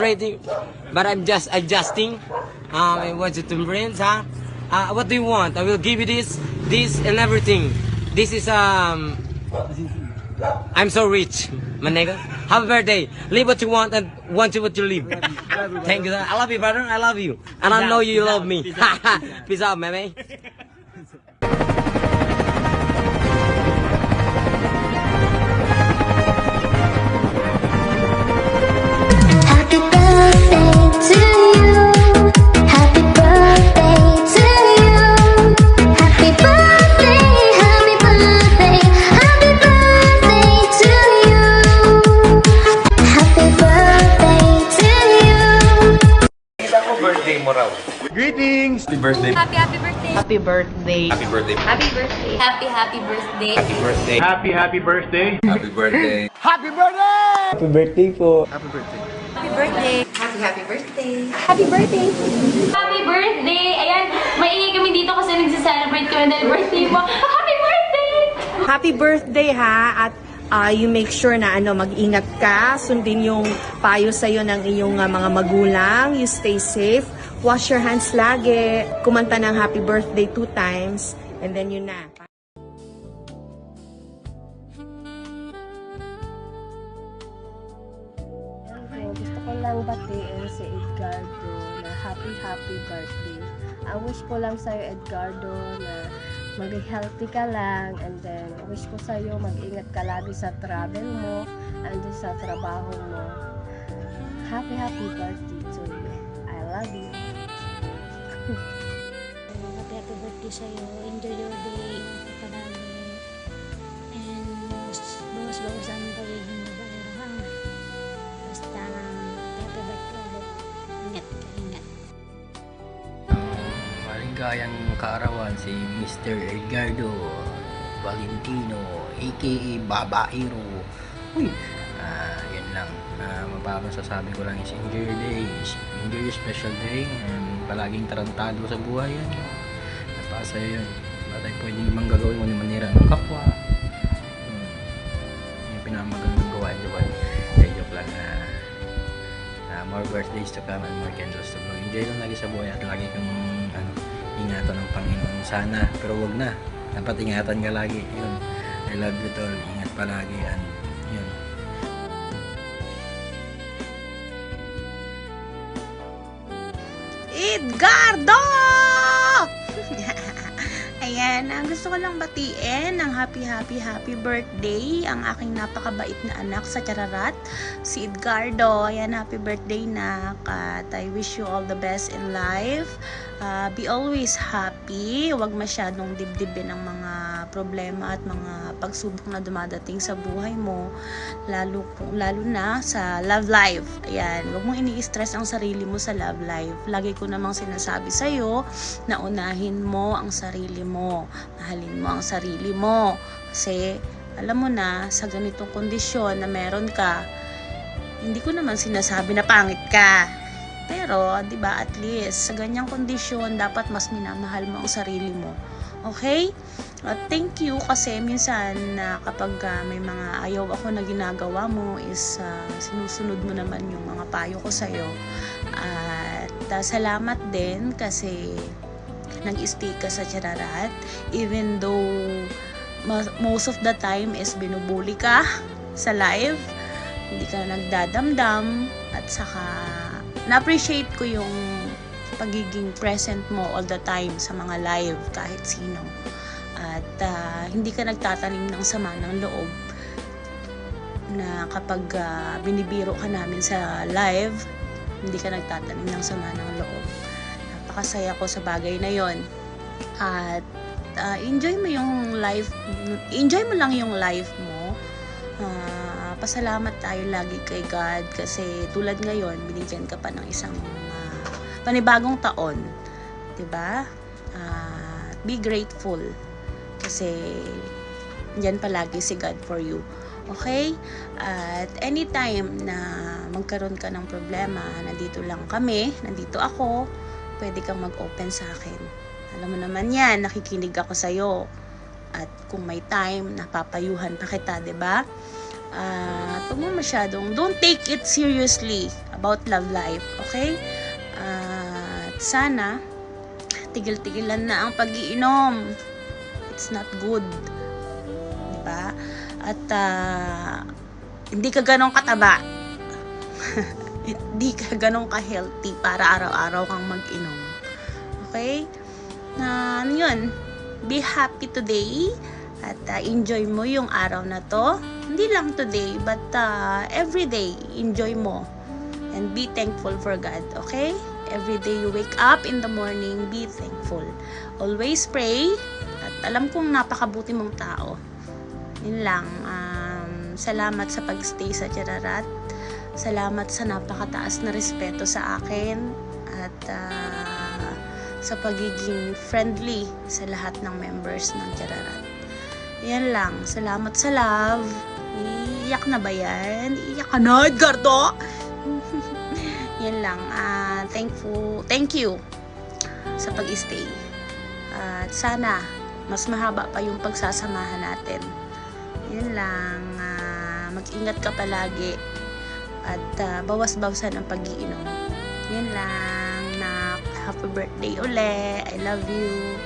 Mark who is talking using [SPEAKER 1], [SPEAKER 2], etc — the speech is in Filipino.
[SPEAKER 1] Ready, but I'm just adjusting. What's it, friends, huh? What do you want? I will give you this, and everything. This is I'm so rich, my nigga. Happy birthday. Live what you want and want you what you live. Thank you, sir. I love you, brother. I love you, and I know you love me. Peace out, man.
[SPEAKER 2] Happy birthday to you. Happy birthday to you. Happy birthday, happy birthday, happy birthday to you. Happy birthday to you.
[SPEAKER 3] Kita ko birthday mo raw.
[SPEAKER 4] Greetings!
[SPEAKER 3] Happy birthday.
[SPEAKER 5] Happy birthday.
[SPEAKER 6] Happy birthday.
[SPEAKER 3] Happy birthday.
[SPEAKER 5] Happy birthday. Happy birthday.
[SPEAKER 3] Happy birthday.
[SPEAKER 4] Happy birthday!
[SPEAKER 3] Happy birthday.
[SPEAKER 4] Happy birthday!
[SPEAKER 1] Happy birthday po.
[SPEAKER 4] Happy birthday!
[SPEAKER 5] Happy birthday.
[SPEAKER 6] Happy birthday.
[SPEAKER 5] Happy birthday. Happy birthday. Ayan, maingay kami dito kasi nagse-celebrate kami dahil birthday mo. Happy birthday!
[SPEAKER 6] Happy birthday ha, at you make sure na mag-ingat ka, sundin yung payo sa'yo ng iyong mga magulang, you stay safe, wash your hands lagi, kumanta ng happy birthday 2 times, and then yun na.
[SPEAKER 7] Gusto ko lang batiin si Edgardo na happy birthday. Ang wish ko lang sa'yo, Edgardo, na maging healthy ka lang, and then wish ko sa'yo mag-ingat ka lagi sa travel mo and sa trabaho mo. Happy birthday to you. I love you.
[SPEAKER 8] Happy birthday sa'yo. Enjoy your day. Palagi. And bawas-bawasan ang pagiging babaero ha. Basta happy birthday ulit. Ingat ka, ingat.
[SPEAKER 9] Maligayang kaarawan si Mr. Edgardo Valentino aka Babaero. Yun lang. Mapapasasabi ko lang is enjoy your day. Enjoy your special day. Palaging tarantado sa buhay yan. Napasaya yun. Wala tayong pwedeng ibang gagawin mo ni manira ng kapwa. Yung pinamagandang gawain diba? Joke lang more birthdays to come and more candles to blow. Enjoy lang lagi sa buhay at lagi kang ingatan ng Panginoon sana, pero wag na, dapat ingatan ka lagi. Yun, I love you tol, ingat palagi. And yun,
[SPEAKER 6] Edgardo! Ayan, gusto ko lang batiin ng happy birthday ang aking napakabait na anak sa Chararat, si Edgardo. Ayan, happy birthday nak, at I wish you all the best in life. Be always happy, huwag masyadong dibdibin ang mga problema at mga pagsubok na dumadating sa buhay mo, lalo na sa love life. Ayan, huwag mong ini-stress ang sarili mo sa love life. Lagi ko namang sinasabi sa'yo na unahin mo ang sarili mo, mahalin mo ang sarili mo, kasi alam mo na sa ganitong kondisyon na meron ka, hindi ko naman sinasabi na pangit ka, pero 'di ba, at least sa ganyang kondisyon dapat mas minamahal mo ang sarili mo. Okay? Thank you kasi minsan kapag may mga ayaw ako na ginagawa mo is sinusunod mo naman yung mga payo ko sa'yo. At salamat din kasi nag-stay ka sa Chararat even though most of the time is binubuli ka sa live, hindi ka nagdadamdam, at saka na-appreciate ko yung pagiging present mo all the time sa mga live kahit sino. At hindi ka nagtatanim ng sama ng loob na kapag binibiro ka namin sa live, hindi ka nagtatanim ng sama ng loob. Napakasaya ko sa bagay na yon. At enjoy mo yung life, enjoy mo lang yung life mo. Pasalamat tayo lagi kay God kasi tulad ngayon binigyan ka pa ng isang panibagong taon, 'di ba? Be grateful kasi diyan palagi si God for you. Okay? At anytime na magkaroon ka ng problema, nandito lang kami, nandito ako, pwede kang mag-open sa akin. Alam mo naman yan, nakikinig ako sa'yo. At kung may time, napapayuhan pa kita, 'di ba? Huwag mo masyadong, don't take it seriously about love life, okay? At sana, tigil-tigilan na ang pag-iinom. It's not good. Diba? At hindi ka ganong kataba. Hindi ka ganong ka-healthy para araw-araw kang mag-inom. Okay? Yun. Be happy today. At enjoy mo yung araw na to. Hindi lang today, but every day, enjoy mo. And be thankful for God, okay? Every day you wake up in the morning, be thankful. Always pray. At alam kong napakabuti mong tao. Yun lang. Salamat sa pagstay sa Chararat. Salamat sa napakataas na respeto sa akin. At sa pagiging friendly sa lahat ng members ng Chararat. Yan lang. Salamat sa love. Iiyak na ba yan? Iiyak ka na, Edgardo? Yan lang. Thank you sa pag-stay. At sana, mas mahaba pa yung pagsasamahan natin. Yan lang. Mag-ingat ka palagi. At bawas-bawasan ang pag-iinom. Yan lang. Happy birthday uli. I love you.